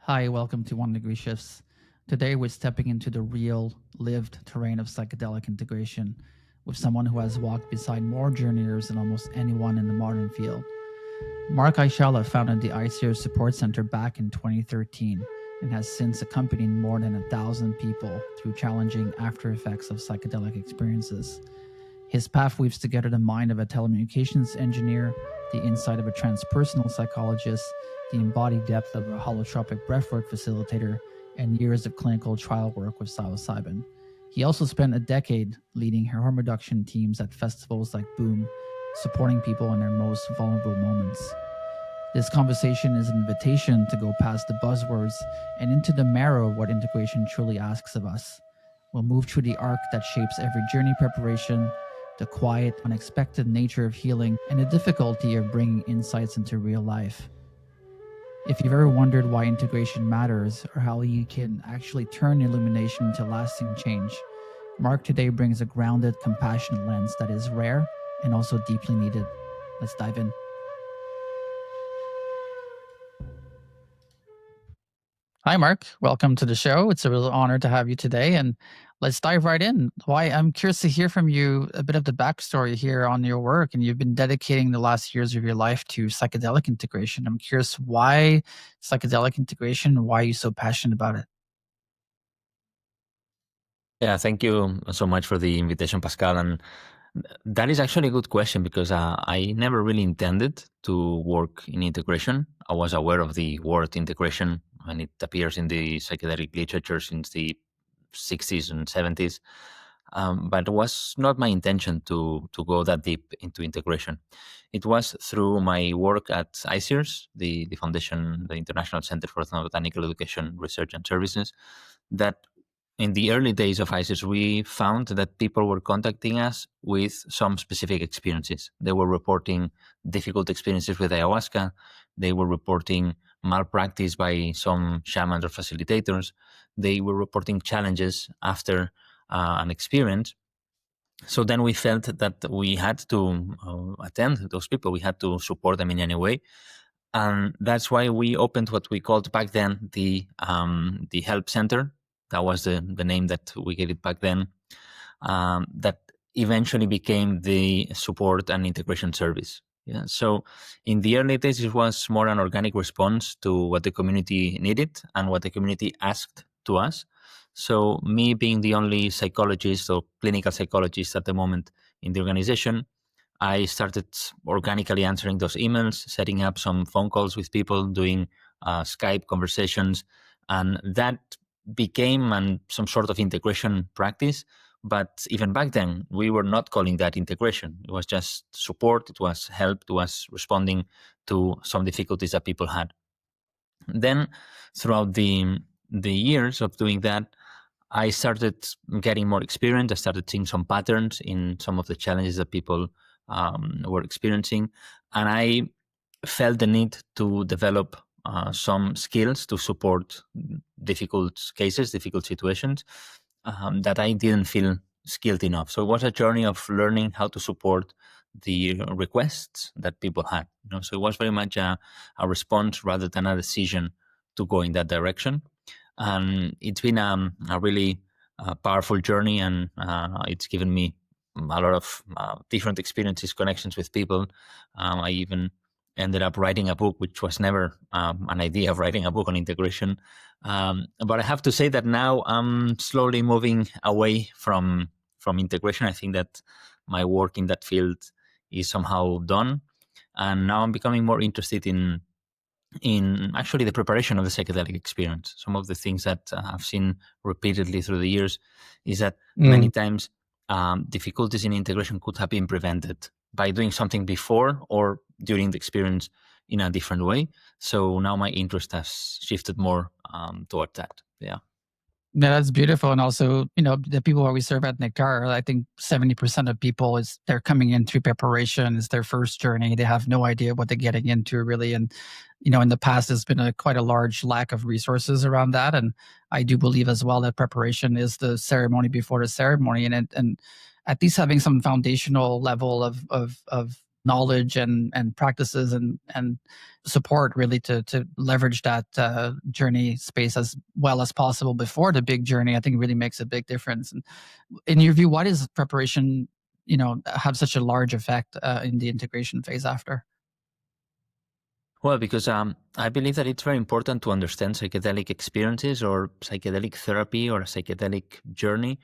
Hi, welcome to One Degree Shifts. Today we're stepping into the real, lived terrain of psychedelic integration with someone who has walked beside more journeyers than almost anyone in the modern field. Marc Aixalà founded the ICER Support Center back in 2013 and has since accompanied more than 1,000 people through challenging after effects of psychedelic experiences. His path weaves together the mind of a telecommunications engineer, the insight of a transpersonal psychologist, the embodied depth of a holotropic breathwork facilitator, and years of clinical trial work with psilocybin. He also spent a decade leading harm reduction teams at festivals like Boom, supporting people in their most vulnerable moments. This conversation is an invitation to go past the buzzwords and into the marrow of what integration truly asks of us. We'll move through the arc that shapes every journey preparation, the quiet, unexpected nature of healing, and the difficulty of bringing insights into real life. If you've ever wondered why integration matters or how you can actually turn illumination into lasting change, Marc today brings a grounded, compassionate lens that is rare and also deeply needed. Let's dive in. Hi, Marc. Welcome to the show. It's a real honor to have you today. And let's dive right in. I'm curious to hear from you a bit of the backstory here on your work. And you've been dedicating the last years of your life to psychedelic integration. I'm curious why psychedelic integration and why are you so passionate about it? Yeah, thank you so much for the invitation, Pascal. And that is actually a good question because I never really intended to work in integration. I was aware of the word integration when it appears in the psychedelic literature since the 60s and 70s. But it was not my intention to go that deep into integration. It was through my work at ICERS, the foundation, the International Center for Ethnobotanical Education, Research and Services, that in the early days of ICERS, we found that people were contacting us with some specific experiences. They were reporting difficult experiences with ayahuasca. They were reporting malpractice by some shamans or facilitators. They were reporting challenges after an experience. So then we felt that we had to attend those people. We had to support them in any way. And that's why we opened what we called back then the help center. That was the name that we gave it back then. That eventually became the support and integration service. Yeah. So in the early days, it was more an organic response to what the community needed and what the community asked to us. So me being the only psychologist or clinical psychologist at the moment in the organization, I started organically answering those emails, setting up some phone calls with people, doing Skype conversations, and that became some sort of integration practice. But even back then, we were not calling that integration. It was just support, it was help, it was responding to some difficulties that people had. Then, throughout the years of doing that, I started getting more experience. I started seeing some patterns in some of the challenges that people were experiencing. And I felt the need to develop some skills to support difficult cases, difficult situations that I didn't feel skilled enough. So it was a journey of learning how to support the requests that people had. So it was very much a response rather than a decision to go in that direction. And it's been a really powerful journey, and it's given me a lot of different experiences, connections with people. I even ended up writing a book, which was never an idea of writing a book on integration. But I have to say that now I'm slowly moving away from integration. I think that my work in that field is somehow done. And now I'm becoming more interested in actually the preparation of the psychedelic experience. Some of the things that I've seen repeatedly through the years is that many times difficulties in integration could have been prevented by doing something before or during the experience in a different way. So now my interest has shifted more toward that. Yeah. Yeah, that's beautiful. And also, the people we serve at Nectar, I think 70% of people they're coming in through preparation. It's their first journey. They have no idea what they're getting into really. And, in the past, there's been quite a large lack of resources around that. And I do believe as well that preparation is the ceremony before the ceremony. And at least having some foundational level of knowledge and practices and support really to leverage that journey space as well as possible before the big journey, I think really makes a big difference. And in your view, why does preparation, have such a large effect in the integration phase after? Well, because I believe that it's very important to understand psychedelic experiences or psychedelic therapy or a psychedelic journey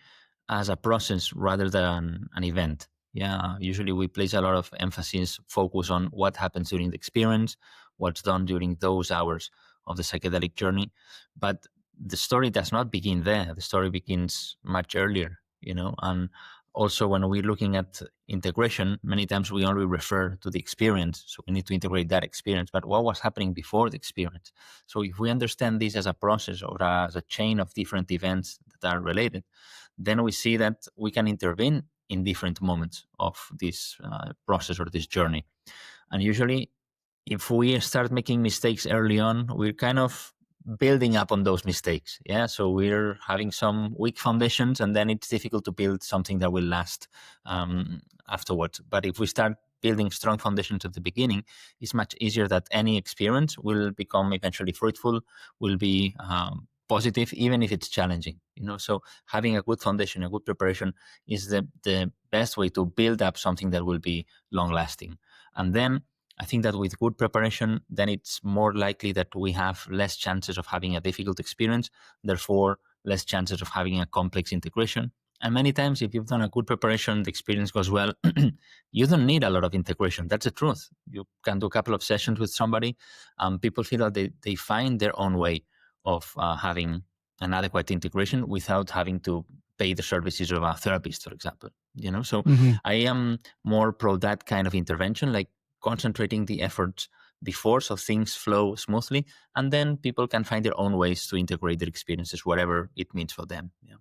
as a process rather than an event. Yeah, usually we place a lot of emphasis, focus on what happens during the experience, what's done during those hours of the psychedelic journey. But the story does not begin there. The story begins much earlier, and also when we're looking at integration, many times we only refer to the experience. So we need to integrate that experience. But what was happening before the experience? So if we understand this as a process or as a chain of different events that are related, then we see that we can intervene in different moments of this process or this journey. And usually, if we start making mistakes early on, we're kind of building up on those mistakes. Yeah. So we're having some weak foundations, and then it's difficult to build something that will last afterwards. But if we start building strong foundations at the beginning, it's much easier that any experience will become eventually fruitful, will be positive, even if it's challenging. So having a good foundation, a good preparation is the best way to build up something that will be long lasting. And then I think that with good preparation, then it's more likely that we have less chances of having a difficult experience, therefore less chances of having a complex integration. And many times, if you've done a good preparation, the experience goes well, you don't need a lot of integration. That's the truth. You can do a couple of sessions with somebody, and people feel that they find their own way of having an adequate integration without having to pay the services of a therapist, for example. So I am more pro that kind of intervention, like concentrating the efforts before so things flow smoothly, and then people can find their own ways to integrate their experiences, whatever it means for them. Yeah.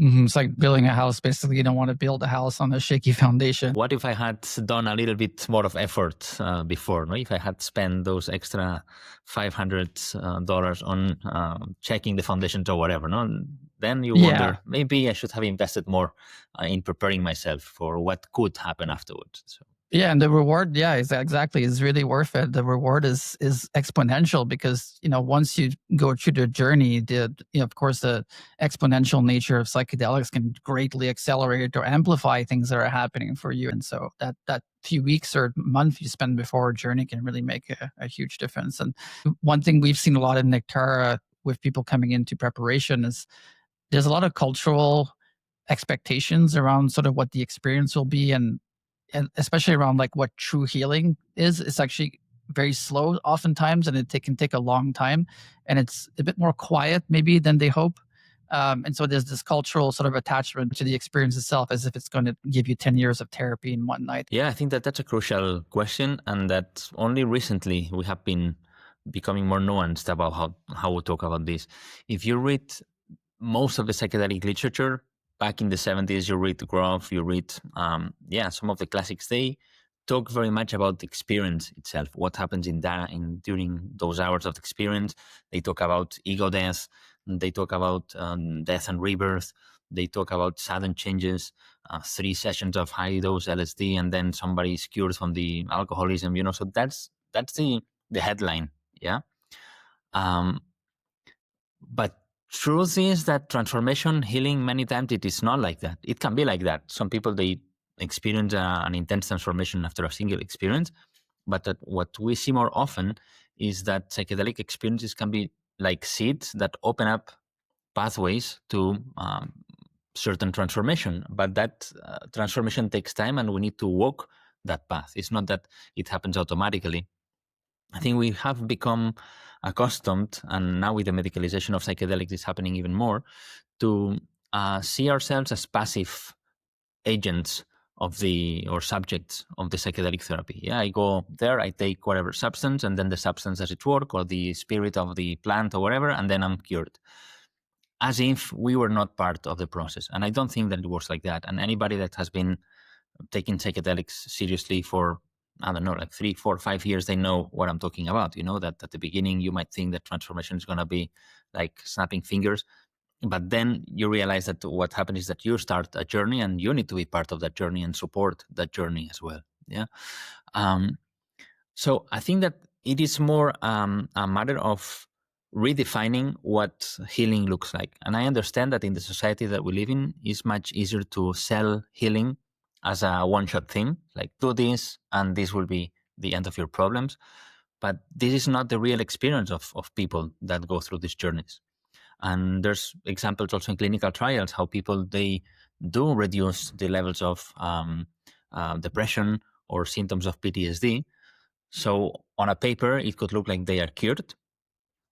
It's like building a house. Basically, you don't want to build a house on a shaky foundation. What if I had done a little bit more of effort before? No? If I had spent those extra $500 on checking the foundations or whatever, no? Then you wonder, maybe I should have invested more in preparing myself for what could happen afterwards. So. Yeah, and the reward, exactly, is really worth it. The reward is exponential because once you go through the journey, of course the exponential nature of psychedelics can greatly accelerate or amplify things that are happening for you. And so that few weeks or month you spend before a journey can really make a huge difference. And one thing we've seen a lot in Nectara with people coming into preparation is there's a lot of cultural expectations around sort of what the experience will be, and especially around like what true healing is. It's actually very slow oftentimes, and it can take a long time, and it's a bit more quiet maybe than they hope. And so there's this cultural sort of attachment to the experience itself, as if it's going to give you 10 years of therapy in one night. Yeah, I think that's a crucial question, and that only recently we have been becoming more nuanced about how we talk about this. If you read most of the psychedelic literature, back in the 70s, you read Groff, you read, some of the classics. They talk very much about the experience itself, what happens during those hours of the experience. They talk about ego death. They talk about death and rebirth. They talk about sudden changes, 3 sessions of high dose LSD, and then somebody is cured from the alcoholism. So that's the headline, yeah. But truth is that transformation, healing, many times it is not like that. It can be like that. Some people, they experience an intense transformation after a single experience. But what we see more often is that psychedelic experiences can be like seeds that open up pathways to certain transformation. But that transformation takes time, and we need to walk that path. It's not that it happens automatically. I think we have become accustomed, and now with the medicalization of psychedelics, it's happening even more, to see ourselves as passive agents or subjects of the psychedelic therapy. Yeah, I go there, I take whatever substance, and then the substance does its work, or the spirit of the plant or whatever, and then I'm cured. As if we were not part of the process. And I don't think that it works like that. And anybody that has been taking psychedelics seriously for, I don't know, like 3, 4, 5 years, they know what I'm talking about. That at the beginning you might think that transformation is going to be like snapping fingers, but then you realize that what happens is that you start a journey, and you need to be part of that journey and support that journey as well. Yeah. Um, so I think that it is more a matter of redefining what healing looks like. And I understand that in the society that we live in, it's much easier to sell healing as a one-shot thing, like do this and this will be the end of your problems. But this is not the real experience of people that go through these journeys. And there's examples also in clinical trials how people, they do reduce the levels of depression or symptoms of PTSD. So on a paper, it could look like they are cured.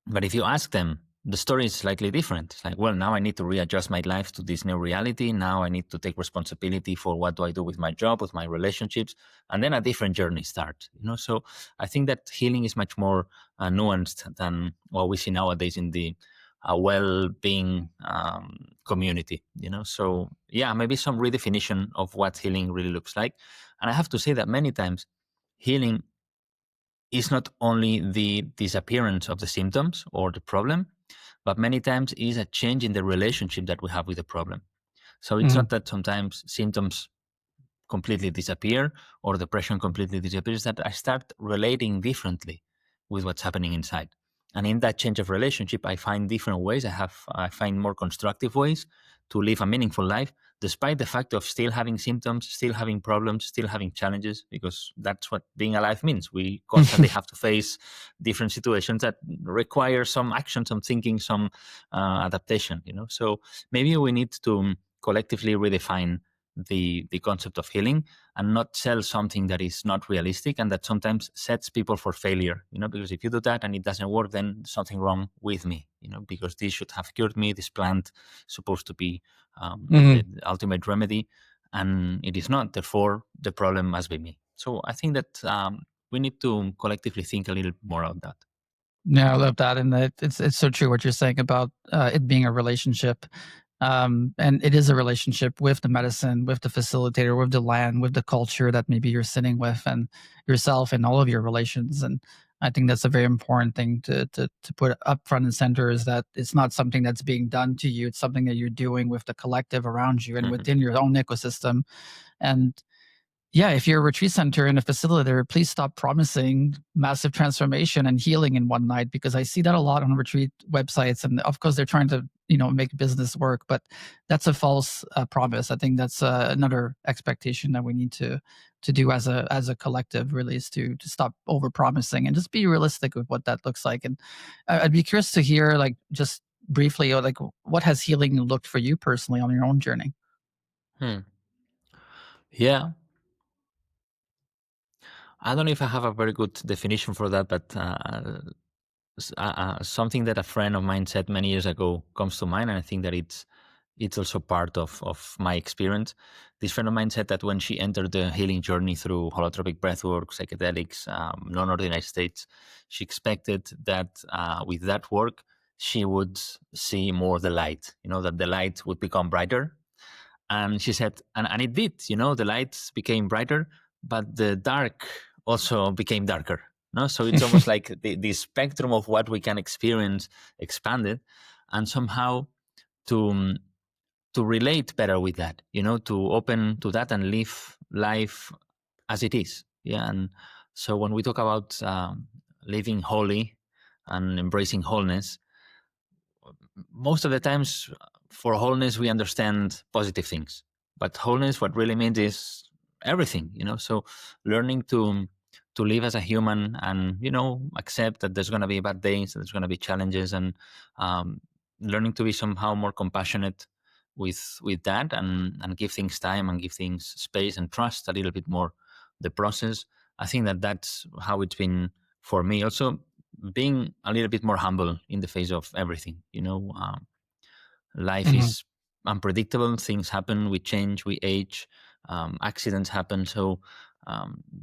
But if you ask them, the story is slightly different. It's like, well, now I need to readjust my life to this new reality. Now I need to take responsibility for what do I do with my job, with my relationships, and then a different journey starts. So I think that healing is much more nuanced than what we see nowadays in the well-being community. So yeah, maybe some redefinition of what healing really looks like. And I have to say that many times, healing is not only the disappearance of the symptoms or the problem, but many times is a change in the relationship that we have with the problem. So it's not that sometimes symptoms completely disappear or depression completely disappears, that I start relating differently with what's happening inside. And in that change of relationship, I find different ways. I find more constructive ways to live a meaningful life, despite the fact of still having symptoms, still having problems, still having challenges, because that's what being alive means. We constantly have to face different situations that require some action, some thinking, some adaptation. So maybe we need to collectively redefine the concept of healing and not sell something that is not realistic and that sometimes sets people for failure. Because if you do that and it doesn't work, then there's something wrong with me. Because this should have cured me. This plant is supposed to be the ultimate remedy, and it is not. Therefore, the problem must be me. So I think that we need to collectively think a little more about that. Yeah, I love that, and it's so true what you're saying about it being a relationship, and it is a relationship with the medicine, with the facilitator, with the land, with the culture that maybe you're sitting with, and yourself, and all of your relations. And I think that's a very important thing to put up front and center, is that it's not something that's being done to you; it's something that you're doing with the collective around you and within your own ecosystem. And yeah, if you're a retreat center and a facilitator, please stop promising massive transformation and healing in one night, because I see that a lot on retreat websites. And of course, they're trying to make business work, but that's a false promise. I think that's another expectation that we need to do as a collective, really, is to stop over promising and just be realistic with what that looks like. And I'd be curious to hear, like, just briefly, like, what has healing looked for you personally on your own journey? Yeah, I don't know if I have a very good definition for that, but something that a friend of mine said many years ago comes to mind, and I think that it's also part of my experience. This friend of mine said that when she entered the healing journey through holotropic breathwork, psychedelics, non-ordinary states, she expected that with that work she would see more the light. That the light would become brighter. And she said, and it did. The lights became brighter, but the dark also became darker. No, so it's almost like the spectrum of what we can experience expanded, and somehow to to relate better with that, to open to that and live life as it is. Yeah, and so when we talk about living holy and embracing wholeness, most of the times for wholeness we understand positive things, but wholeness, what really means is everything. So learning to live as a human and accept that there's going to be bad days, that there's going to be challenges, and learning to be somehow more compassionate with that, and give things time and give things space and trust a little bit more the process. I think that that's how it's been for me. Also being a little bit more humble in the face of everything. Life Mhm. is unpredictable. Things happen. We change. We age. Accidents happen. So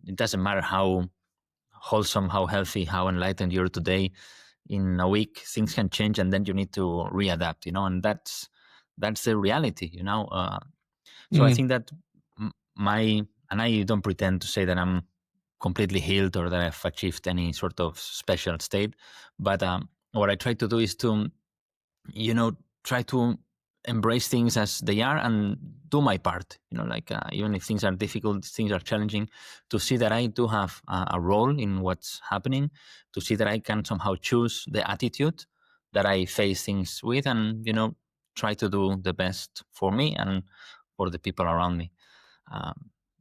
it doesn't matter how wholesome, how healthy, how enlightened you're today. In a week, things can change, and then you need to readapt. And that's the reality. So I Mhm. think that my and I don't pretend to say that I'm completely healed or that I've achieved any sort of special state, but what I try to do is to try to embrace things as they are and do my part, like even if things are difficult, things are challenging, to see that I do have a role in what's happening, to see that I can somehow choose the attitude that I face things with, and try to do the best for me and for the people around me.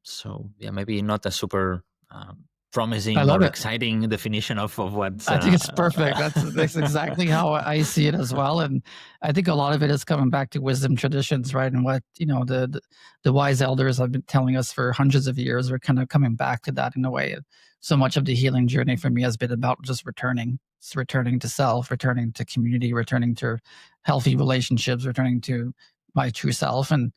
So yeah, maybe not a super I promising love or it. exciting definition of what's I think it's perfect. That's exactly how I see it as well. And I think a lot of it is coming back to wisdom traditions, right? And what, the wise elders have been telling us for hundreds of years. We're kind of coming back to that in a way. So much of the healing journey for me has been about just returning. It's returning to self, returning to community, returning to healthy relationships, returning to my true self. And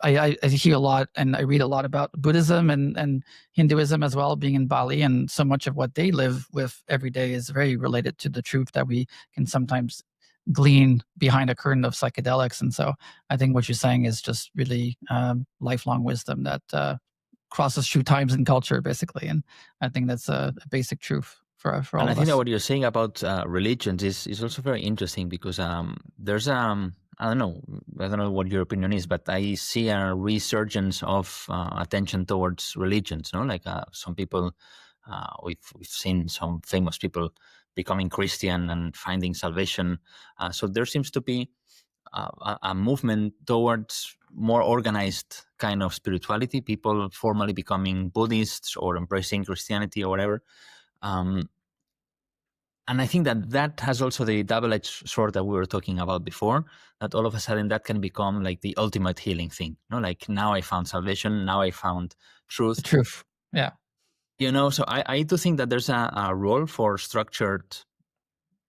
I hear a lot and I read a lot about Buddhism and Hinduism as well, being in Bali, and so much of what they live with every day is very related to the truth that we can sometimes glean behind a curtain of psychedelics. And so I think what you're saying is just really lifelong wisdom that crosses through times and culture, basically. And I think that's a basic truth for all and I of think us. that what you're saying about religions is also very interesting, because there's I don't know what your opinion is, but I see a resurgence of attention towards religions. Like some people, we've seen some famous people becoming Christian and finding salvation. So there seems to be a movement towards more organized kind of spirituality. People formally becoming Buddhists or embracing Christianity or whatever. And I think that has also the double-edged sword that we were talking about before, that all of a sudden that can become like the ultimate healing thing. Like, now I found salvation, now I found truth. The truth. Yeah. So I do think that there's a role for structured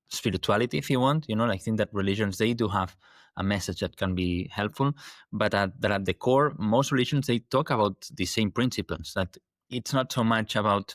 spirituality, if you want. I think that religions, they do have a message that can be helpful, but at the core, most religions, they talk about the same principles, that it's not so much about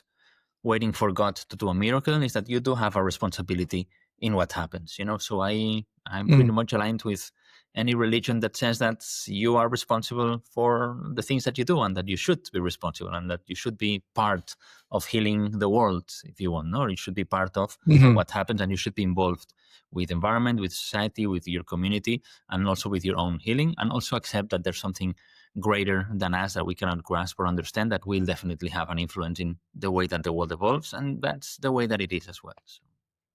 waiting for God to do a miracle, is that you do have a responsibility in what happens. So I'm pretty much aligned with any religion that says that you are responsible for the things that you do, and that you should be responsible, and that you should be part of healing the world, if you want. No, you should be part of what happens, and you should be involved with environment, with society, with your community, and also with your own healing, and also accept that there's something greater than us that we cannot grasp or understand, that will definitely have an influence in the way that the world evolves, and that's the way that it is as well. So.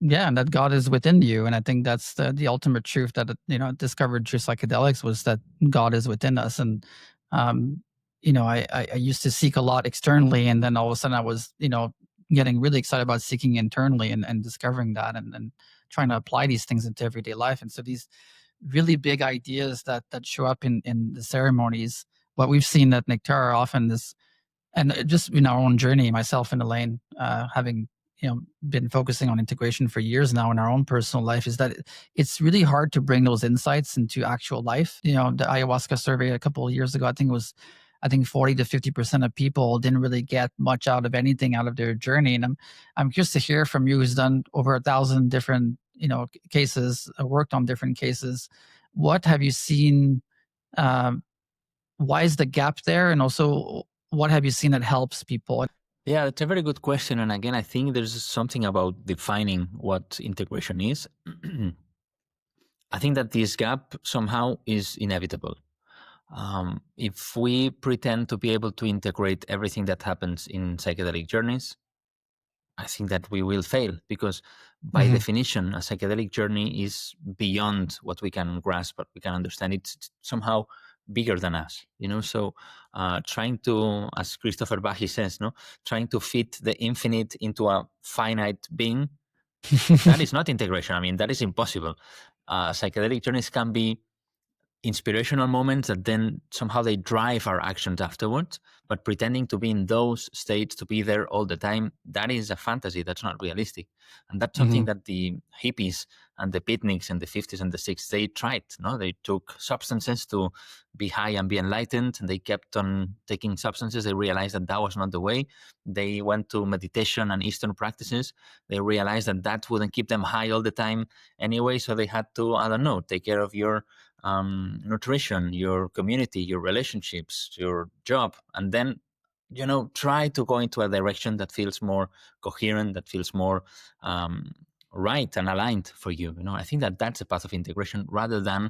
Yeah, and that God is within you, and I think that's the ultimate truth that discovered through psychedelics, was that God is within us. And I used to seek a lot externally, and then all of a sudden I was getting really excited about seeking internally and discovering that, and trying to apply these things into everyday life. And so these really big ideas that show up in the ceremonies, what we've seen at Nectar often is, and just in our own journey, myself and Elaine, having been focusing on integration for years now in our own personal life, is that it's really hard to bring those insights into actual life. The ayahuasca survey a couple of years ago, I think 40 to 50% of people didn't really get much out of anything out of their journey. And I'm curious to hear from you, who's done over 1,000 different cases, worked on different cases. What have you seen? Why is the gap there? And also, what have you seen that helps people? Yeah, it's a very good question. And again, I think there's something about defining what integration is. I think that this gap somehow is inevitable. If we pretend to be able to integrate everything that happens in psychedelic journeys, I think that we will fail, because by definition, a psychedelic journey is beyond what we can grasp, what we can understand. It's somehow bigger than us, So trying to, as Christopher Bahi says, trying to fit the infinite into a finite being, that is not integration. I mean, that is impossible. Psychedelic journeys can be inspirational moments that then somehow they drive our actions afterwards, but pretending to be in those states, to be there all the time, that is a fantasy. That's not realistic. And that's something that the hippies and the beatniks in the 50s and the 60s, they tried. They took substances to be high and be enlightened, and they kept on taking substances. They realized that that was not the way. They went to meditation and Eastern practices. They realized that that wouldn't keep them high all the time anyway, so they had to, take care of your nutrition, your community, your relationships, your job, and then try to go into a direction that feels more coherent, that feels more right and aligned for you. I think that that's a path of integration, rather than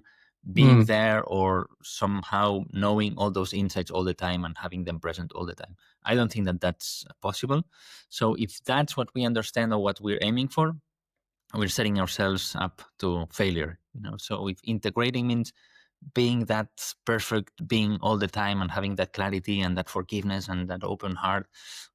being there or somehow knowing all those insights all the time and having them present all the time. I don't think that that's possible. So if that's what we understand or what we're aiming for, we're setting ourselves up to failure. So if integrating means being that perfect being all the time and having that clarity and that forgiveness and that open heart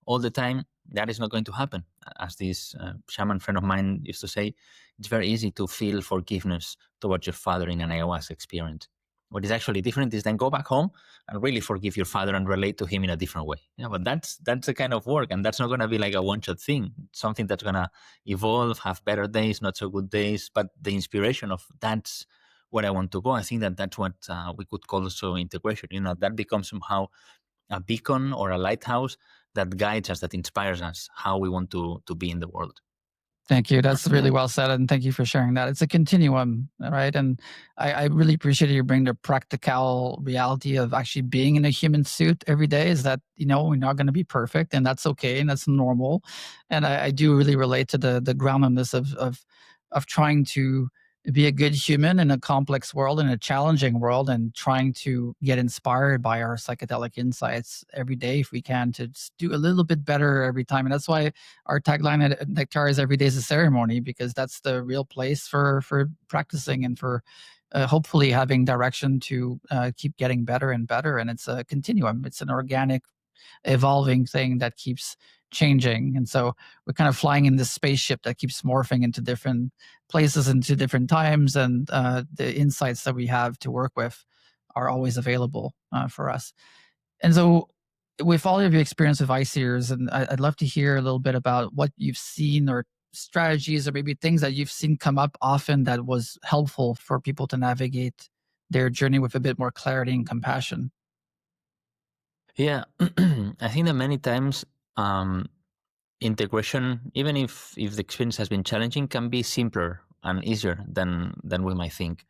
all the time, that is not going to happen. As this shaman friend of mine used to say, it's very easy to feel forgiveness towards your father in an ayahuasca experience. What is actually different is then go back home and really forgive your father and relate to him in a different way. Yeah, but that's the kind of work, and that's not going to be like a one-shot thing. It's something that's going to evolve, have better days, not so good days, but the inspiration of that's where I want to go. I think that that's what we could call also integration. That becomes somehow a beacon or a lighthouse that guides us, that inspires us how we want to be in the world. Thank you. That's really well said. And thank you for sharing that. It's a continuum, right? And I really appreciate you bringing the practical reality of actually being in a human suit every day is that, we're not going to be perfect, and that's okay. And that's normal. And I do really relate to the groundedness of trying to be a good human in a complex world, in a challenging world, and trying to get inspired by our psychedelic insights every day if we can, to just do a little bit better every time. And that's why our tagline at Nectar is "Every day is a ceremony," because that's the real place for practicing and for hopefully having direction to keep getting better and better. And it's a continuum. It's an organic, evolving thing that keeps changing. And so we're kind of flying in this spaceship that keeps morphing into different places, into different times, and the insights that we have to work with are always available for us. And so, with all of your experience with ICEers, and I'd love to hear a little bit about what you've seen, or strategies, or maybe things that you've seen come up often that was helpful for people to navigate their journey with a bit more clarity and compassion. Yeah, I think that many times integration, even if the experience has been challenging, can be simpler and easier than we might think.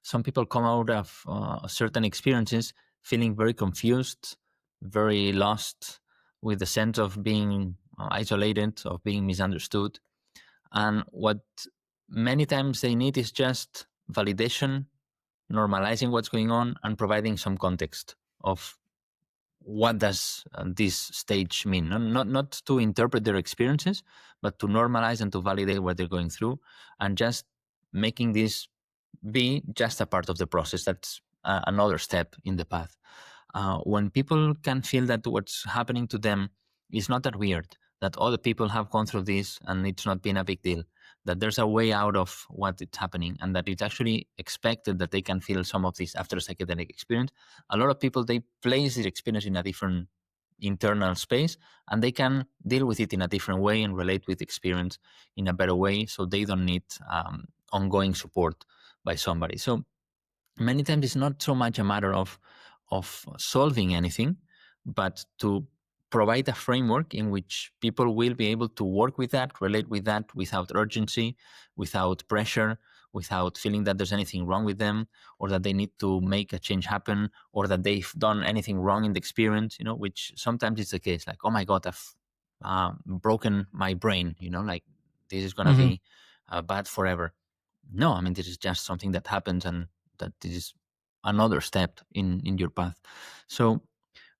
Some people come out of certain experiences feeling very confused, very lost, with the sense of being isolated, of being misunderstood. And what many times they need is just validation, normalizing what's going on, and providing some context of what does this stage mean. Not to interpret their experiences, but to normalize and to validate what they're going through, and just making this be just a part of the process. That's another step in the path. When people can feel that what's happening to them is not that weird, that other people have gone through this and it's not been a big deal, that there's a way out of what is happening, and that it's actually expected that they can feel some of this after a psychedelic experience. A lot of people, they place their experience in a different internal space, and they can deal with it in a different way and relate with experience in a better way, so they don't need ongoing support by somebody. So many times it's not so much a matter of solving anything, but to provide a framework in which people will be able to work with that, relate with that, without urgency, without pressure, without feeling that there's anything wrong with them, or that they need to make a change happen, or that they've done anything wrong in the experience, which sometimes is the case. Like, oh my God, I've broken my brain, like this is going to be bad forever. No, I mean, this is just something that happens, and that this is another step in your path. So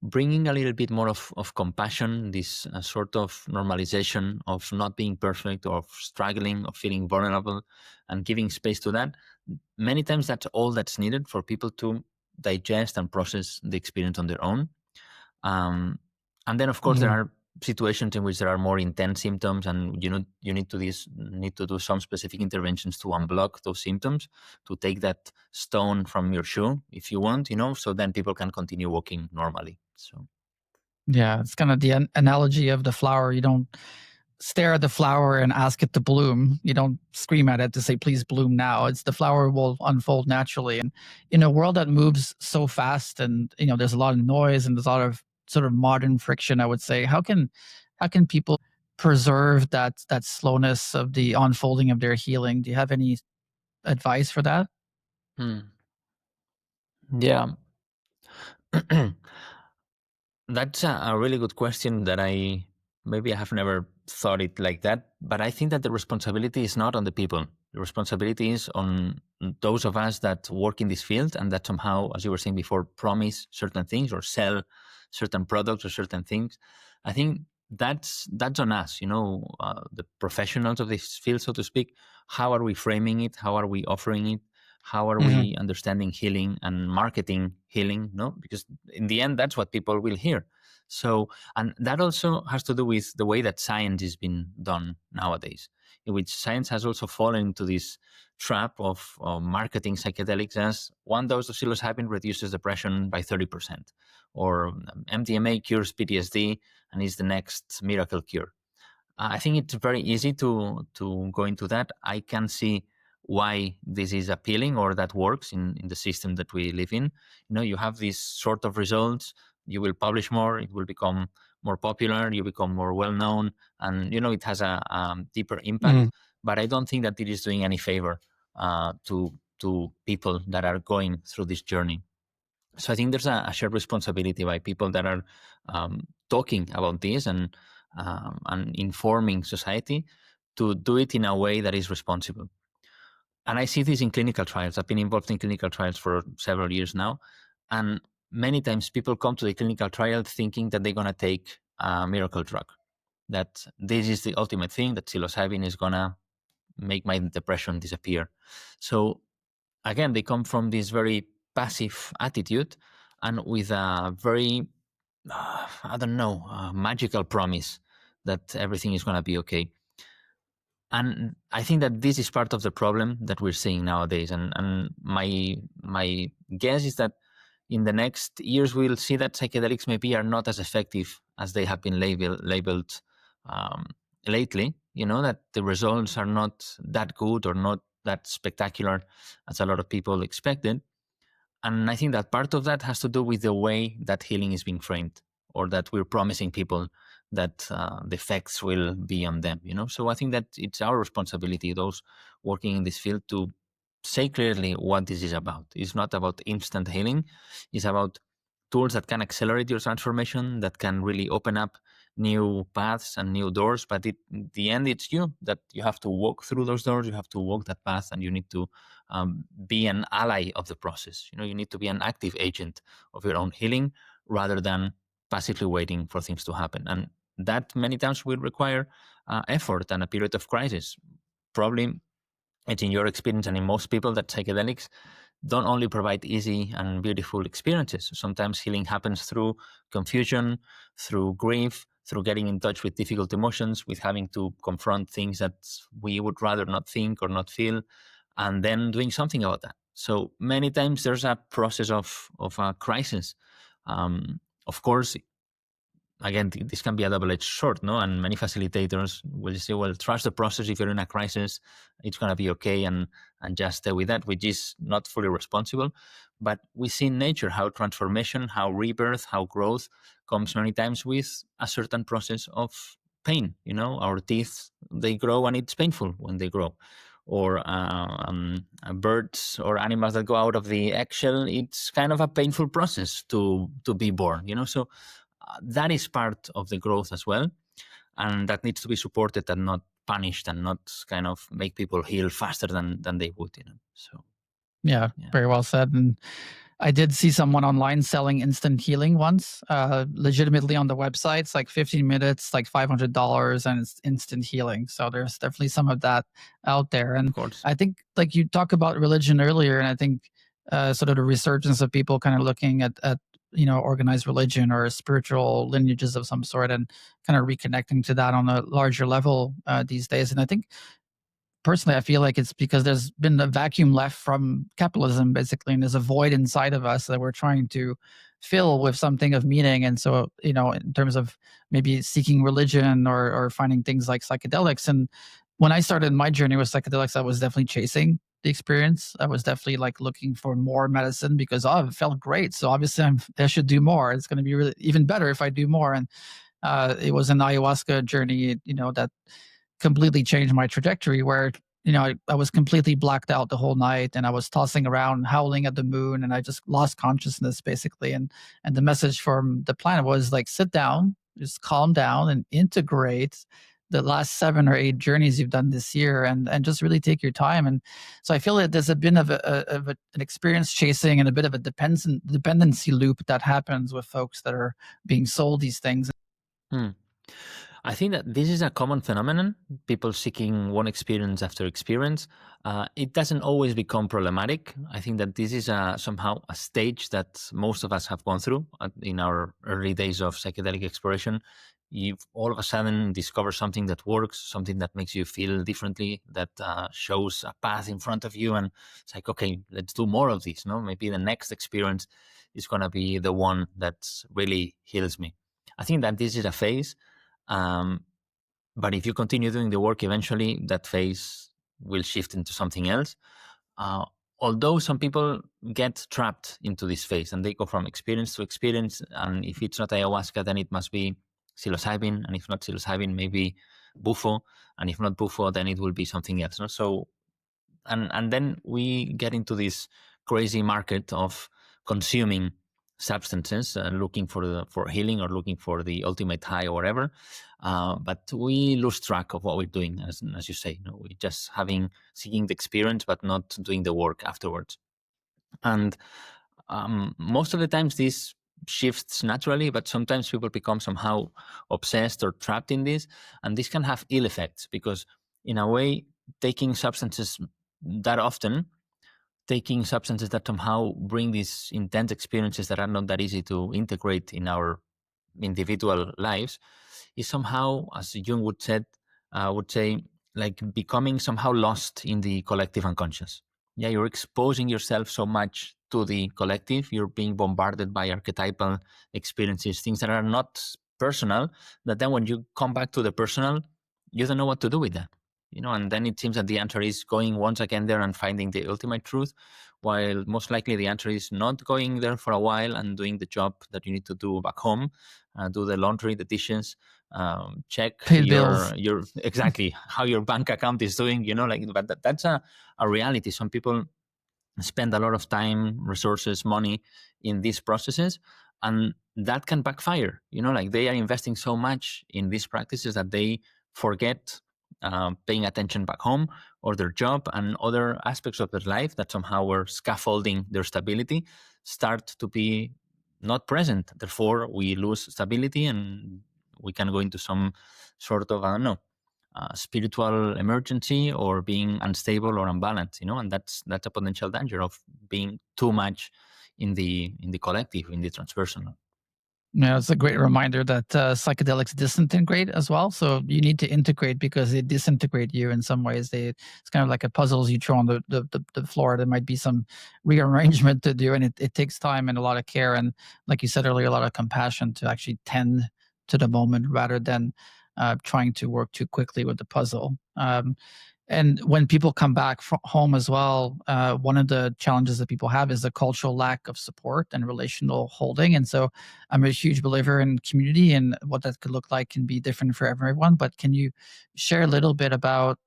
bringing a little bit more of compassion, this sort of normalization of not being perfect, of struggling, of feeling vulnerable, and giving space to that, many times that's all that's needed for people to digest and process the experience on their own. And then, of course, there are situations in which there are more intense symptoms, and you need to do some specific interventions to unblock those symptoms, to take that stone from your shoe, if you want, so then people can continue walking normally. So Yeah, it's kind of the analogy of the flower. You don't stare at the flower and ask it to bloom. You don't scream at it to say, please bloom now. It's the flower will unfold naturally. And in a world that moves so fast, and there's a lot of noise and there's a lot of sort of modern friction, I would say, how can people preserve that slowness of the unfolding of their healing? Do you have any advice for that? Yeah. That's a really good question that maybe I have never thought it like that, but I think that the responsibility is not on the people. The responsibility is on those of us that work in this field and that somehow, as you were saying before, promise certain things or sell certain products or certain things. I think that's on us, the professionals of this field, so to speak. How are we framing it? How are we offering it? How are Mm-hmm. we understanding healing and marketing healing? No, because in the end, that's what people will hear. So, and that also has to do with the way that science is being done nowadays, in which science has also fallen into this trap of marketing psychedelics as one dose of psilocybin reduces depression by 30%, or MDMA cures PTSD and is the next miracle cure. I think it's very easy to go into that. I can see why this is appealing or that works in the system that we live in. You have these sort of results. You will publish more. It will become more popular. You become more well known, and it has a deeper impact. Mm-hmm. But I don't think that it is doing any favor to people that are going through this journey. So I think there's a shared responsibility by people that are talking about this and informing society to do it in a way that is responsible. And I see this in clinical trials. I've been involved in clinical trials for several years now, and many times people come to the clinical trial thinking that they're going to take a miracle drug, that this is the ultimate thing, that psilocybin is going to make my depression disappear. So again, they come from this very passive attitude and with a very, magical promise that everything is going to be okay. And I think that this is part of the problem that we're seeing nowadays. And my guess is that in the next years, we'll see that psychedelics maybe are not as effective as they have been labeled lately. That the results are not that good or not that spectacular as a lot of people expected. And I think that part of that has to do with the way that healing is being framed, or that we're promising people that the effects will be on them. So I think that it's our responsibility, those working in this field, to say clearly what this is about. It's not about instant healing. It's about tools that can accelerate your transformation, that can really open up new paths and new doors. But in the end, it's you that you have to walk through those doors. You have to walk that path, and you need to be an ally of the process. You need to be an active agent of your own healing rather than passively waiting for things to happen. And that many times will require effort and a period of crisis. Probably it's in your experience and in most people that psychedelics don't only provide easy and beautiful experiences. Sometimes healing happens through confusion, through grief, through getting in touch with difficult emotions, with having to confront things that we would rather not think or not feel, and then doing something about that. So many times there's a process of a crisis. Of course, again, this can be a double-edged sword, no? And many facilitators will say, well, trust the process. If you're in a crisis, it's going to be okay, and just stay with that, which is not fully responsible. But we see in nature how transformation, how rebirth, how growth comes many times with a certain process of pain. Our teeth, they grow and it's painful when they grow. Or birds or animals that go out of the eggshell, it's kind of a painful process to be born, So that is part of the growth as well, and that needs to be supported and not punished, and not kind of make people heal faster than they would. So Yeah, very well said. And I did see someone online selling instant healing once, legitimately on the website. It's like 15 minutes, like $500, and it's instant healing. So there's definitely some of that out there. And of course, I think, like you talked about religion earlier, and I think sort of the resurgence of people kind of looking at organized religion or spiritual lineages of some sort, and kind of reconnecting to that on a larger level these days. And I think personally, I feel like it's because there's been a vacuum left from capitalism, basically, and there's a void inside of us that we're trying to fill with something of meaning. And so, in terms of maybe seeking religion or finding things like psychedelics. And when I started my journey with psychedelics, I was definitely chasing the experience. I was definitely like looking for more medicine because it felt great. So obviously, I should do more. It's going to be really even better if I do more. And it was an ayahuasca journey, that completely changed my trajectory, where I was completely blacked out the whole night, and I was tossing around howling at the moon, and I just lost consciousness basically. And the message from the planet was like, sit down, just calm down and integrate the last 7 or 8 journeys you've done this year, and just really take your time. And so I feel that there's a bit of an experience chasing and a bit of a dependency loop that happens with folks that are being sold these things. I think that this is a common phenomenon, people seeking one experience after experience. It doesn't always become problematic. I think that this is somehow a stage that most of us have gone through in our early days of psychedelic exploration. You all of a sudden discover something that works, something that makes you feel differently, that shows a path in front of you, and it's like, okay, let's do more of this. No, maybe the next experience is going to be the one that really heals me. I think that this is a phase. But if you continue doing the work, eventually that phase will shift into something else. Although some people get trapped into this phase and they go from experience to experience, and if it's not ayahuasca, then it must be psilocybin, and if not psilocybin, maybe bufo, and if not bufo, then it will be something else. No? So, and then we get into this crazy market of consuming substances, looking for healing or looking for the ultimate high or whatever. But we lose track of what we're doing, as you say. We're just seeking the experience, but not doing the work afterwards. And most of the times this shifts naturally, but sometimes people become somehow obsessed or trapped in this, and this can have ill effects because, in a way, taking substances that often, taking substances that somehow bring these intense experiences that are not that easy to integrate in our individual lives, is somehow, as Jung would say, like becoming somehow lost in the collective unconscious. Yeah, you're exposing yourself so much to the collective. You're being bombarded by archetypal experiences, things that are not personal, that then when you come back to the personal, you don't know what to do with that. And then it seems that the answer is going once again there and finding the ultimate truth, while most likely the answer is not going there for a while and doing the job that you need to do back home, do the laundry, the dishes, check Pay bills. your exactly how your bank account is doing. But that's a reality. Some people spend a lot of time, resources, money in these processes, and that can backfire. Like they are investing so much in these practices that they forget paying attention back home or their job, and other aspects of their life that somehow were scaffolding their stability start to be not present. Therefore, we lose stability and we can go into some sort of, I don't know, spiritual emergency or being unstable or unbalanced, and that's a potential danger of being too much in the collective, in the transpersonal. Yeah, it's a great reminder that psychedelics disintegrate as well. So you need to integrate because they disintegrate you in some ways. It's kind of like a puzzles you throw on the floor. There might be some rearrangement to do, and it takes time and a lot of care. And like you said earlier, a lot of compassion to actually tend to the moment rather than trying to work too quickly with the puzzle. And when people come back home as well, one of the challenges that people have is the cultural lack of support and relational holding. And so I'm a huge believer in community, and what that could look like can be different for everyone. But can you share a little bit about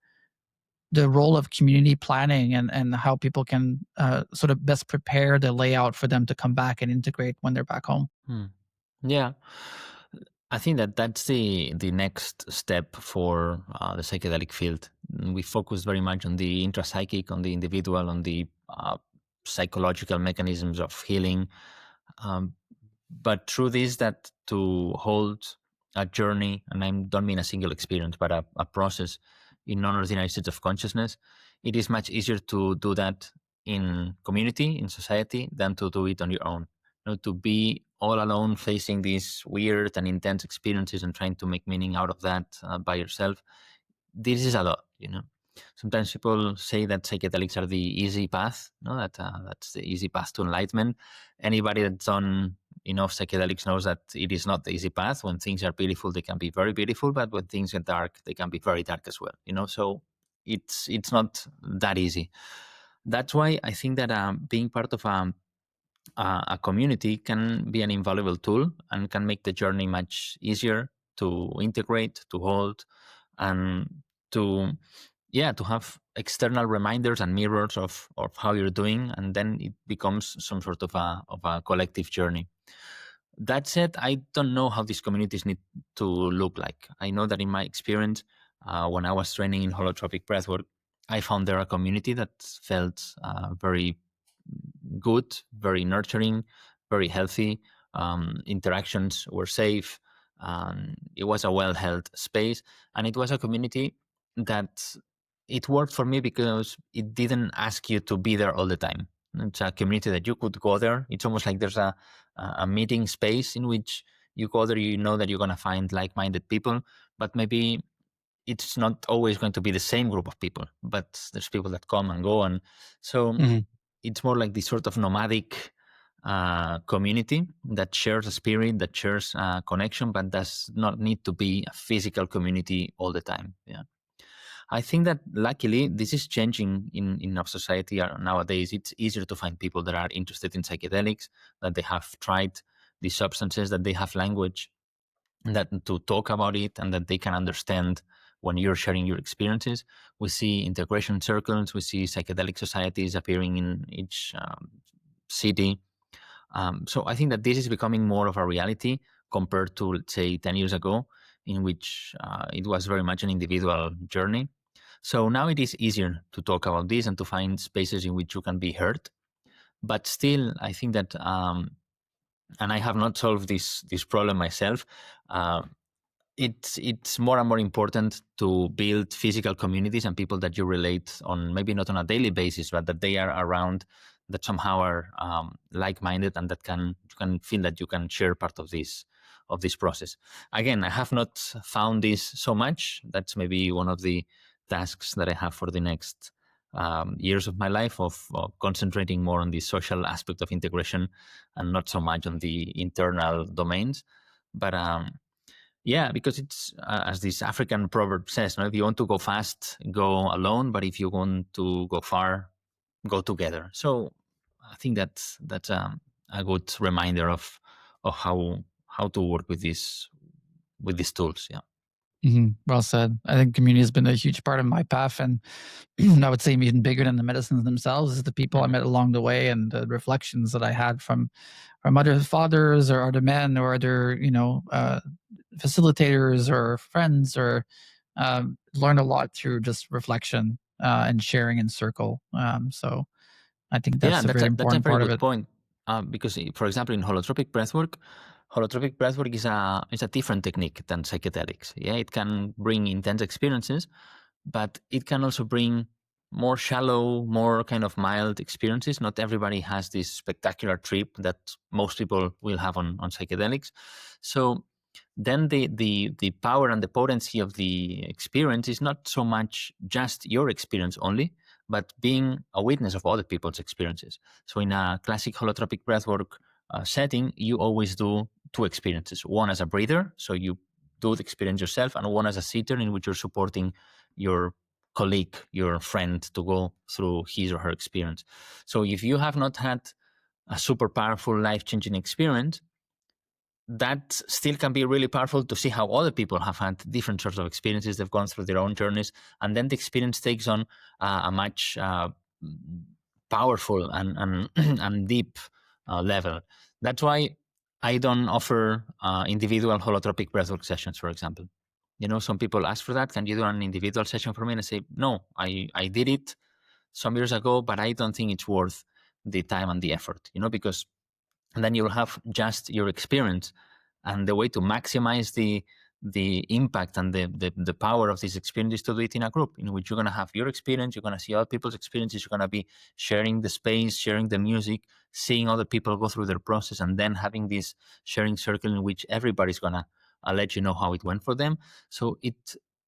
the role of community planning and how people can sort of best prepare the layout for them to come back and integrate when they're back home? Yeah. I think that that's the next step for the psychedelic field. We focus very much on the intrapsychic, on the individual, on the psychological mechanisms of healing. But truth is that to hold a journey, and I don't mean a single experience, but a process in non-ordinary states of consciousness, it is much easier to do that in community, in society, than to do it on your own. To be all alone facing these weird and intense experiences and trying to make meaning out of that by yourself, this is a lot. Sometimes people say that psychedelics are the easy path, that's the easy path to enlightenment. Anybody that's done enough psychedelics knows that it is not the easy path. When things are beautiful, they can be very beautiful, but when things are dark, they can be very dark as well. So it's not that easy. That's why I think that being part of a community can be an invaluable tool and can make the journey much easier to integrate, to hold, and to have external reminders and mirrors of how you're doing, and then it becomes some sort of a collective journey. That said, I don't know how these communities need to look like. I know that in my experience, when I was training in holotropic breathwork, I found there a community that felt very good, very nurturing, very healthy. Interactions were safe. It was a well-held space, and it was a community that it worked for me because it didn't ask you to be there all the time. It's a community that you could go there. It's almost like there's a meeting space in which you go there. You know that you're going to find like-minded people, but maybe it's not always going to be the same group of people. But there's people that come and go, and so it's more like this sort of nomadic community that shares a spirit, that shares a connection, but does not need to be a physical community all the time. Yeah. I think that luckily this is changing in our society nowadays. It's easier to find people that are interested in psychedelics, that they have tried these substances, that they have language, that to talk about it, and that they can understand when you're sharing your experiences. We see integration circles, we see psychedelic societies appearing in each city. So I think that this is becoming more of a reality compared to, let's say, 10 years ago, in which it was very much an individual journey. So now it is easier to talk about this and to find spaces in which you can be heard. But still, I think that, and I have not solved this problem myself, it's more and more important to build physical communities and people that you relate on, maybe not on a daily basis, but that they are around, that somehow are like-minded, and that you can feel that you can share part of this process. Again, I have not found this so much. That's maybe one of the tasks that I have for the next years of my life, of concentrating more on the social aspect of integration and not so much on the internal domains. But yeah, because it's as this African proverb says, if you want to go fast, go alone, but if you want to go far, go together. So I think that's a good reminder of how to work with these tools. Yeah. Well said. I think community has been a huge part of my path, and I would say even bigger than the medicines themselves is the people I met along the way, and the reflections that I had from other fathers or other men or other facilitators or friends, or learned a lot through just reflection and sharing in circle. So I think that's a very important part of it. Point. Because, for example, in holotropic breathwork is a different technique than psychedelics. Yeah, it can bring intense experiences, but it can also bring more shallow, more kind of mild experiences. Not everybody has this spectacular trip that most people will have on psychedelics. So then the power and the potency of the experience is not so much just your experience only, but being a witness of other people's experiences. So in a classic holotropic breathwork setting, you always do two experiences. One as a breather, so you do the experience yourself, and one as a sitter, in which you're supporting your colleague, your friend, to go through his or her experience. So if you have not had a super powerful, life-changing experience, that still can be really powerful to see how other people have had different sorts of experiences. They've gone through their own journeys, and then the experience takes on a much powerful and and deep level. That's why I don't offer individual holotropic breathwork sessions, for example. Some people ask for that. Can you do an individual session for me? And I say, no, I did it some years ago, but I don't think it's worth the time and the effort, because then you'll have just your experience. And the way to maximize the impact and the power of this experience is to do it in a group, in which you're going to have your experience, you're going to see other people's experiences, you're going to be sharing the space, sharing the music, seeing other people go through their process, and then having this sharing circle in which everybody's going to let you know how it went for them. So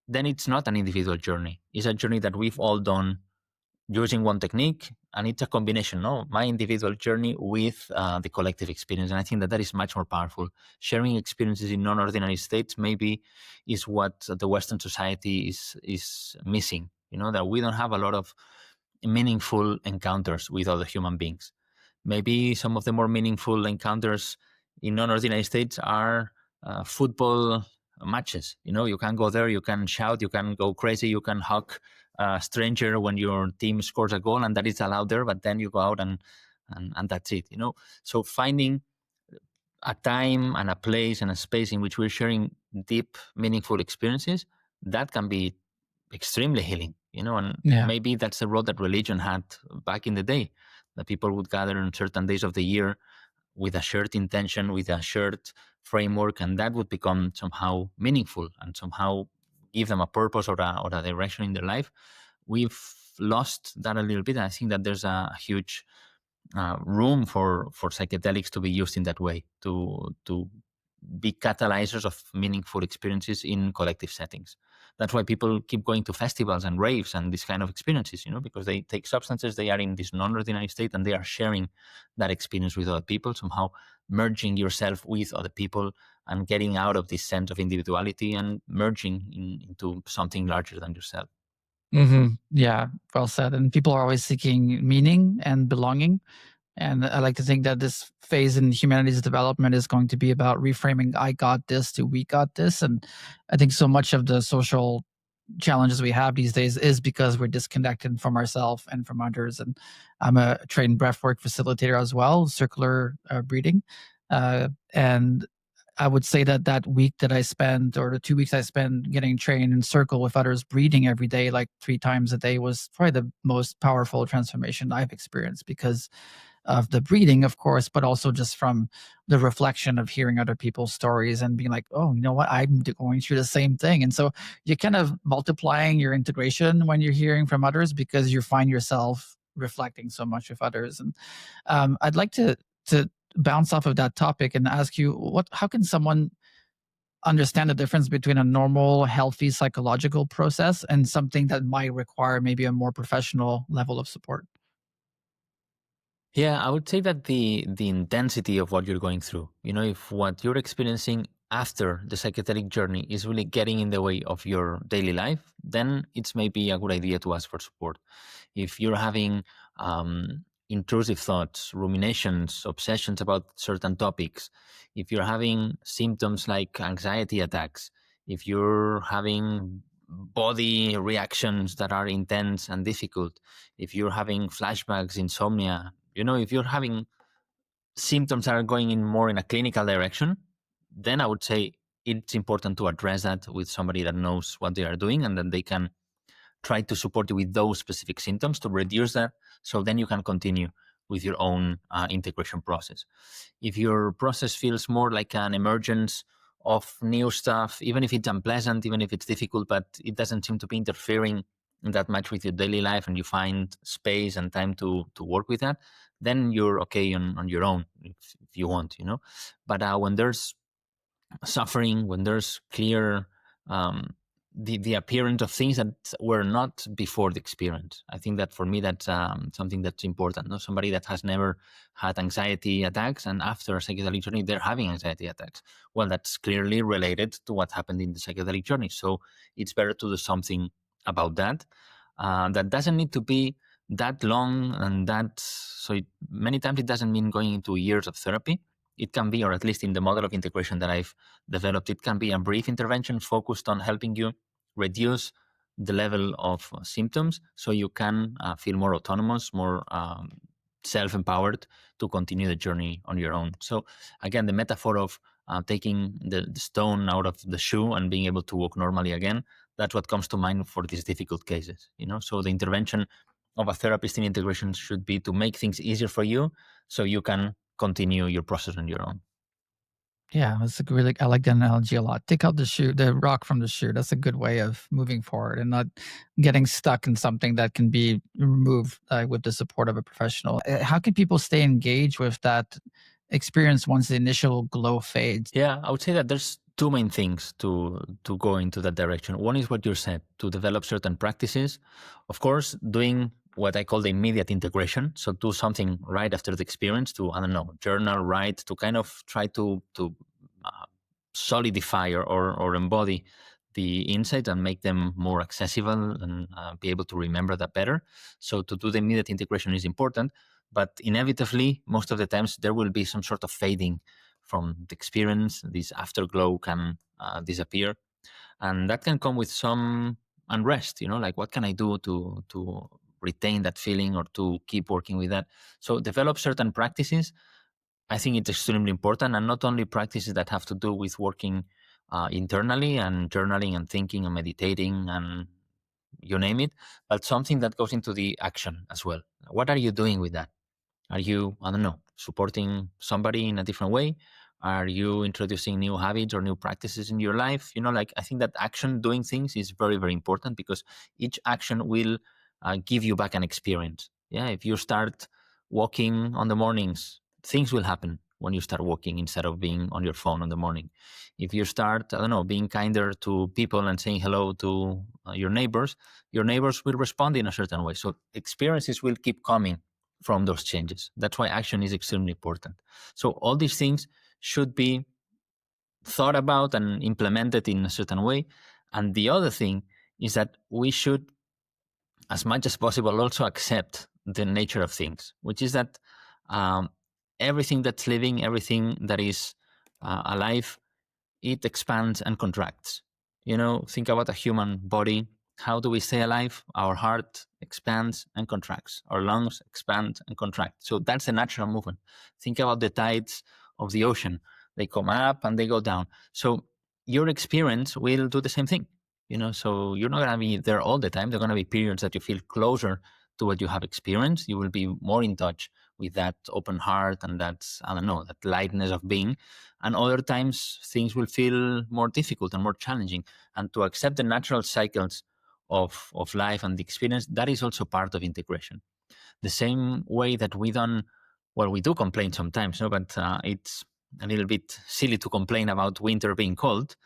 then it's not an individual journey. It's a journey that we've all done using one technique, and it's a combination of my individual journey with the collective experience. And I think that is much more powerful. Sharing experiences in non-ordinary states maybe is what the Western society is missing. That we don't have a lot of meaningful encounters with other human beings. Maybe some of the more meaningful encounters in non-ordinary states are football matches. You can go there, you can shout, you can go crazy, you can hug a stranger when your team scores a goal, and that is allowed there. But then you go out and that's it. So finding a time and a place and a space in which we're sharing deep, meaningful experiences, that can be extremely healing, and Yeah. maybe that's the role that religion had back in the day, that people would gather on certain days of the year with a shared intention, with a shared framework, and that would become somehow meaningful and somehow give them a purpose or a direction in their life. We've lost that a little bit. I think that there's a huge room for psychedelics to be used in that way, to be catalyzers of meaningful experiences in collective settings. That's why people keep going to festivals and raves and these kind of experiences, because they take substances, they are in this non-ordinary state, and they are sharing that experience with other people, somehow merging yourself with other people and getting out of this sense of individuality and merging into something larger than yourself. Yeah, well said. And people are always seeking meaning and belonging. And I like to think that this phase in humanity's development is going to be about reframing "I got this" to "we got this." And I think so much of the social challenges we have these days is because we're disconnected from ourselves and from others. And I'm a trained breathwork facilitator as well, circular breathing. And I would say that that week that I spent, or the 2 weeks I spent getting trained in circle with others, breathing every day, like 3 times a day, was probably the most powerful transformation I've experienced because of the breathing, of course, but also just from the reflection of hearing other people's stories and being like, oh, you know what, I'm going through the same thing. And so you're kind of multiplying your integration when you're hearing from others because you find yourself reflecting so much with others. And I'd like to bounce off of that topic and ask you, how can someone understand the difference between a normal, healthy psychological process and something that might require maybe a more professional level of support? Yeah, I would say that the intensity of what you're going through, if what you're experiencing after the psychedelic journey is really getting in the way of your daily life, then it's maybe a good idea to ask for support. If you're having intrusive thoughts, ruminations, obsessions about certain topics, if you're having symptoms like anxiety attacks, if you're having body reactions that are intense and difficult, if you're having flashbacks, insomnia, if you're having symptoms that are going in more in a clinical direction, then I would say it's important to address that with somebody that knows what they are doing, and then they can try to support you with those specific symptoms to reduce that, so then you can continue with your own integration process. If your process feels more like an emergence of new stuff, even if it's unpleasant, even if it's difficult, but it doesn't seem to be interfering that much with your daily life, and you find space and time to work with that, then you're okay on your own, if you want, But when there's suffering, when there's clear the appearance of things that were not before the experience. I think that for me, that's something that's important. No, somebody that has never had anxiety attacks, and after a psychedelic journey, they're having anxiety attacks. Well, that's clearly related to what happened in the psychedelic journey. So it's better to do something about that. That doesn't need to be that long, and many times it doesn't mean going into years of therapy. It can be, or at least in the model of integration that I've developed, it can be a brief intervention focused on helping you reduce the level of symptoms so you can feel more autonomous, more self-empowered to continue the journey on your own. So again, the metaphor of taking the stone out of the shoe and being able to walk normally again, that's what comes to mind for these difficult cases. So the intervention of a therapist in integration should be to make things easier for you so you can continue your process on your own. Yeah, that's a really, I like that analogy a lot. Take out the shoe, the rock from the shoe. That's a good way of moving forward and not getting stuck in something that can be removed with the support of a professional. How can people stay engaged with that experience once the initial glow fades? Yeah, I would say that there's two main things to go into that direction. One is what you said, to develop certain practices. Of course, doing what I call the immediate integration. So do something right after the experience to, I don't know, journal, write, to kind of try to solidify or embody the insights and make them more accessible and be able to remember that better. So to do the immediate integration is important, but inevitably, most of the times, there will be some sort of fading from the experience. This afterglow can disappear, and that can come with some unrest. Like what can I do to retain that feeling or to keep working with that? So develop certain practices. I think it's extremely important, and not only practices that have to do with working internally and journaling and thinking and meditating and you name it, but something that goes into the action as well. What are you doing with that? Are you, I don't know, supporting somebody in a different way? Are you introducing new habits or new practices in your life? Like, I think that action, doing things, is very, very important, because each action will give you back an experience. Yeah, if you start walking on the mornings, things will happen when you start walking instead of being on your phone on the morning. If you start, I don't know, being kinder to people and saying hello to your neighbors will respond in a certain way. So experiences will keep coming from those changes. That's why action is extremely important. So all these things should be thought about and implemented in a certain way. And the other thing is that we should, as much as possible, also accept the nature of things, which is that um, everything that's living, everything that is alive, it expands and contracts. Think about a human body. How do we stay alive? Our heart expands and contracts. Our lungs expand and contract. So that's a natural movement. Think about the tides of the ocean. They come up and they go down. So your experience will do the same thing. So you're not going to be there all the time. There are going to be periods that you feel closer to what you have experienced. You will be more in touch with that open heart and that, I don't know, that lightness of being. And other times things will feel more difficult and more challenging. And to accept the natural cycles of life and the experience, that is also part of integration. The same way that we do complain sometimes, no? But it's a little bit silly to complain about winter being cold,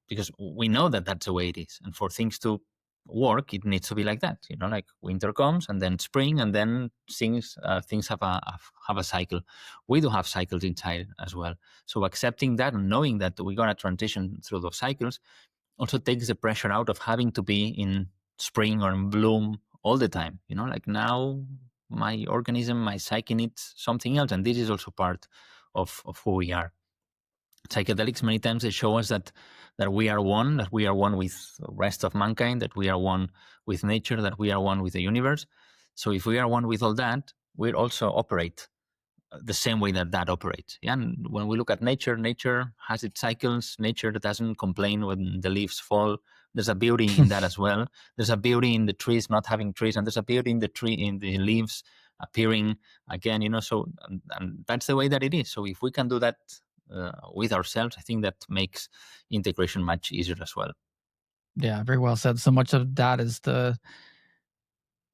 because we know that that's the way it is. And for things to work, it needs to be like that. Like winter comes and then spring, and then things have a cycle. We do have cycles inside as well. So accepting that and knowing that we're going to transition through those cycles also takes the pressure out of having to be in spring or in bloom all the time. Like, now my organism, my psyche needs something else, and this is also part of who we are. Psychedelics, many times they show us that we are one, with the rest of mankind, that we are one with nature, that we are one with the universe. So if we are one with all that, we also operate the same way that operates. Yeah? And when we look at nature has its cycles. Nature doesn't complain when the leaves fall. There's a beauty in that as well. There's a beauty in the trees not having trees, and there's a beauty in the leaves appearing again. So and that's the way that it is. So if we can do that with ourselves, I think that makes integration much easier as well. Yeah, very well said. So much of that is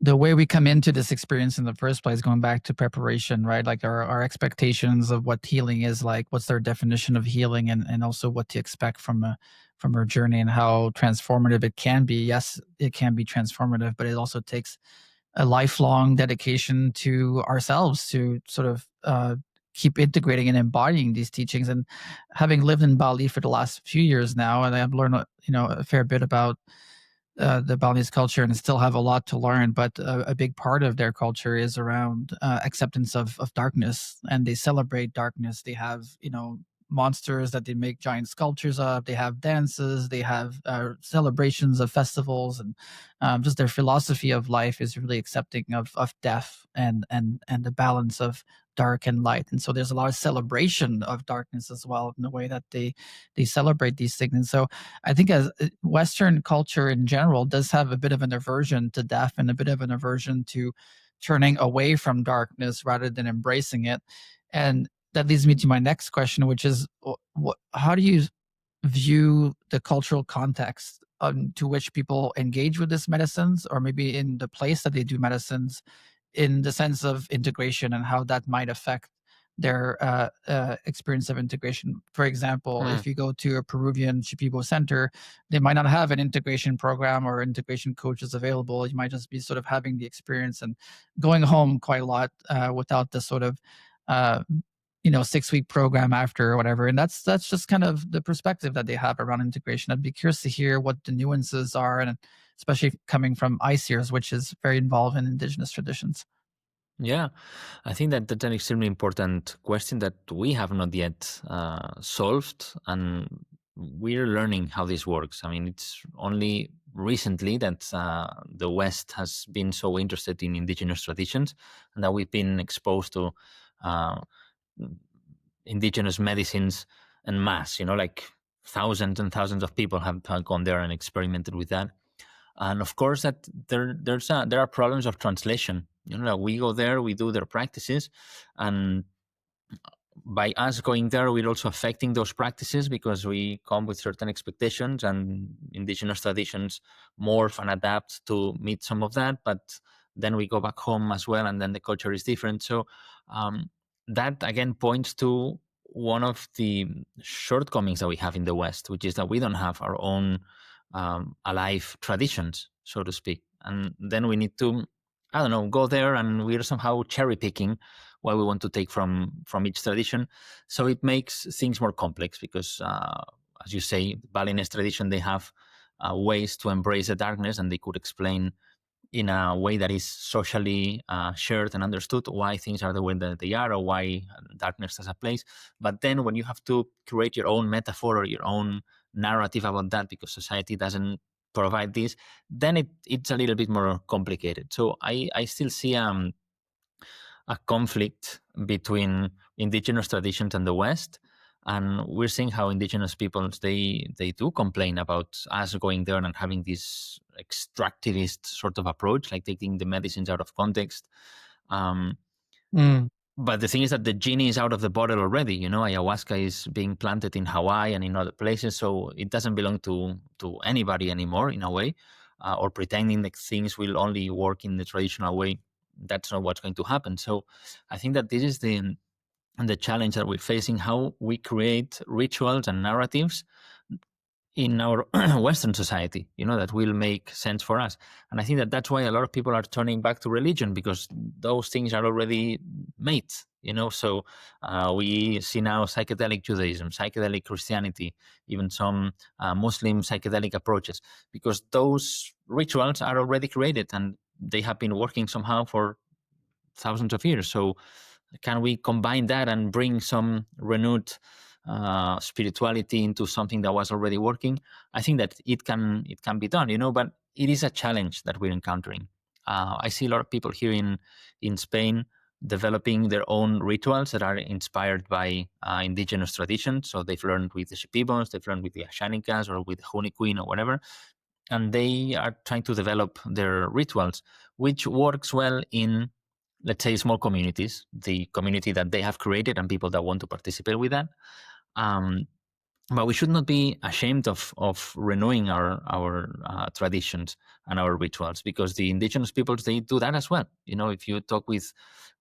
the way we come into this experience in the first place, going back to preparation, right? Like our expectations of what healing is like, what's their definition of healing, and also what to expect from our journey and how transformative it can be. Yes, it can be transformative, but it also takes a lifelong dedication to ourselves to sort of keep integrating and embodying these teachings. And having lived in Bali for the last few years now, and I've learned a fair bit about the Balinese culture, and still have a lot to learn. But a big part of their culture is around acceptance of darkness, and they celebrate darkness. They have monsters that they make giant sculptures of. They have dances. They have celebrations of festivals, and just their philosophy of life is really accepting of death and the balance of dark and light. And so there's a lot of celebration of darkness as well in the way that they celebrate these things. And so I think as Western culture in general does have a bit of an aversion to death and a bit of an aversion to turning away from darkness rather than embracing it. And that leads me to my next question, which is, how do you view the cultural context to which people engage with these medicines, or maybe in the place that they do medicines, in the sense of integration, and how that might affect their experience of integration? For example, if you go to a Peruvian Shipibo center, they might not have an integration program or integration coaches available. You might just be sort of having the experience and going home quite a lot without the sort of 6-week program after or whatever. And that's just kind of the perspective that they have around integration. I'd be curious to hear what the nuances are, and especially coming from ICEERS, which is very involved in indigenous traditions. Yeah, I think that that's an extremely important question that we have not yet solved, and we're learning how this works. I mean, it's only recently that the West has been so interested in indigenous traditions, and that we've been exposed to indigenous medicines en masse. Like thousands and thousands of people have gone there and experimented with that. And of course, that there are problems of translation. We go there, we do their practices, and by us going there, we're also affecting those practices because we come with certain expectations, and indigenous traditions morph and adapt to meet some of that. But then we go back home as well, and then the culture is different. So um, that again points to one of the shortcomings that we have in the West, which is that we don't have our own alive traditions, so to speak. And then we need to, I don't know, go there, and we're somehow cherry picking what we want to take from each tradition. So it makes things more complex because, as you say, Balinese tradition, they have ways to embrace the darkness, and they could explain in a way that is socially shared and understood why things are the way that they are, or why darkness has a place. But then when you have to create your own metaphor or your own narrative about that, because society doesn't provide this, then it's a little bit more complicated. So I still see a conflict between indigenous traditions and the West. And we're seeing how indigenous peoples, they do complain about us going there and having this extractivist sort of approach, like taking the medicines out of context. Um, but the thing is that the genie is out of the bottle already. Ayahuasca is being planted in Hawaii and in other places, so it doesn't belong to anybody anymore in a way, or pretending that things will only work in the traditional way. That's not what's going to happen. So I think that this is the challenge that we're facing: how we create rituals and narratives in our Western society, that will make sense for us. And I think that that's why a lot of people are turning back to religion, because those things are already made. So we see now psychedelic Judaism, psychedelic Christianity, even some Muslim psychedelic approaches, because those rituals are already created and they have been working somehow for thousands of years. So can we combine that and bring some renewed spirituality into something that was already working? I think that it can be done, but it is a challenge that we're encountering. I see a lot of people here in Spain developing their own rituals that are inspired by indigenous traditions. So they've learned with the Shipibos, they've learned with the Ashanicas or with Honey Queen or whatever, and they are trying to develop their rituals, which works well in, let's say, small communities, the community that they have created and people that want to participate with that. Um, but we should not be ashamed of renewing our traditions and our rituals, because the indigenous peoples, they do that as well. If you talk with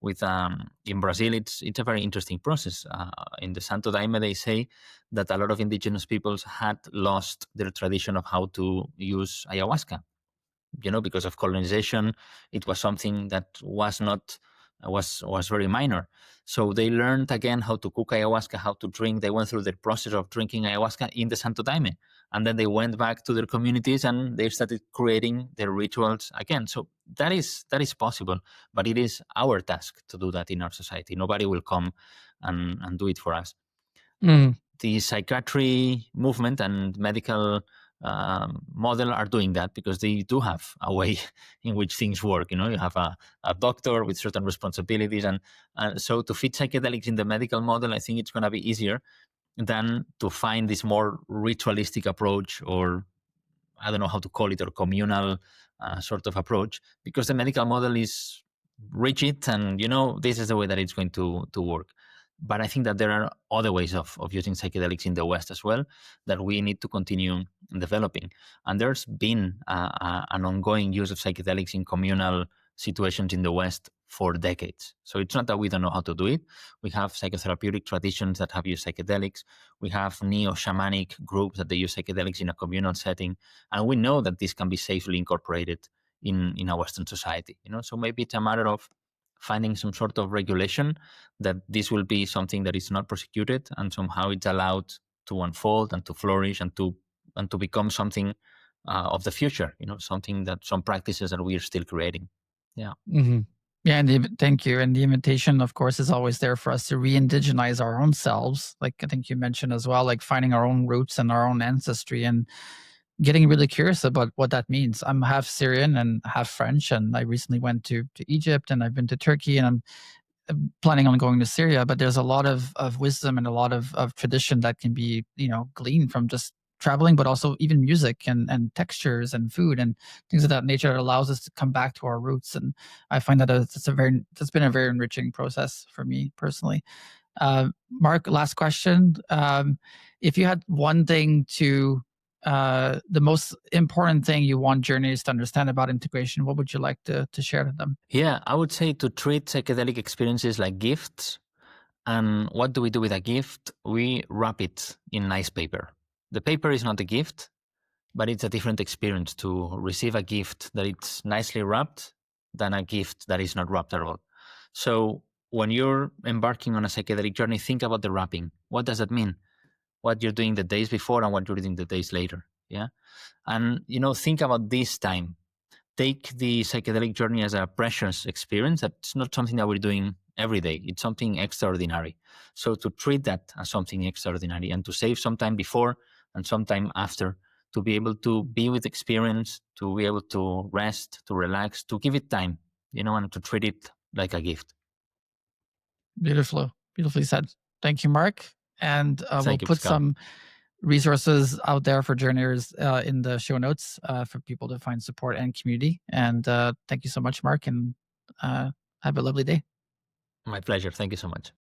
in Brazil, it's a very interesting process. In the Santo Daime, they say that a lot of indigenous peoples had lost their tradition of how to use ayahuasca, because of colonization. It was something that was not was very minor. So they learned again how to cook ayahuasca, how to drink. They went through the process of drinking ayahuasca in the Santo Daime, and then they went back to their communities and they started creating their rituals again. So that is possible, but it is our task to do that in our society. Nobody will come and do it for us. The psychiatry movement and medical model are doing that because they do have a way in which things work. You have a doctor with certain responsibilities, and so to fit psychedelics in the medical model, I think it's going to be easier than to find this more ritualistic approach, or I don't know how to call it, or communal sort of approach, because the medical model is rigid and this is the way that it's going to work. But I think that there are other ways of using psychedelics in the West as well that we need to continue developing. And there's been an ongoing use of psychedelics in communal situations in the West for decades. So it's not that we don't know how to do it. We have psychotherapeutic traditions that have used psychedelics. We have neo-shamanic groups that they use psychedelics in a communal setting. And we know that this can be safely incorporated in a Western society. So maybe it's a matter of finding some sort of regulation that this will be something that is not prosecuted and somehow it's allowed to unfold and to flourish and to become something of the future. Something that some practices that we are still creating. Yeah. Yeah, and thank you. And the invitation, of course, is always there for us to re-indigenize our own selves. Like I think you mentioned as well, like finding our own roots and our own ancestry and getting really curious about what that means. I'm half Syrian and half French, and I recently went to Egypt, and I've been to Turkey, and I'm planning on going to Syria. But there's a lot of wisdom and a lot of tradition that can be, gleaned from just traveling, but also even music and textures and food and things of that nature that allows us to come back to our roots. And I find that that's been a very enriching process for me personally. Marc, last question. If you had one thing the most important thing you want journeyers to understand about integration, what would you like to share to them? Yeah, I would say to treat psychedelic experiences like gifts. And what do we do with a gift? We wrap it in nice paper. The paper is not a gift, but it's a different experience to receive a gift that it's nicely wrapped than a gift that is not wrapped at all. So when you're embarking on a psychedelic journey, think about the wrapping. What does that mean? What you're doing the days before and what you're doing the days later. Yeah. And, think about this time. Take the psychedelic journey as a precious experience. That's not something that we're doing every day. It's something extraordinary. So to treat that as something extraordinary and to save some time before and some time after to be able to be with experience, to be able to rest, to relax, to give it time, and to treat it like a gift. Beautifully said. Thank you, Marc. And we'll put Pascal. some resources out there for journeyers in the show notes for people to find support and community. And thank you so much, Marc, and have a lovely day. My pleasure. Thank you so much.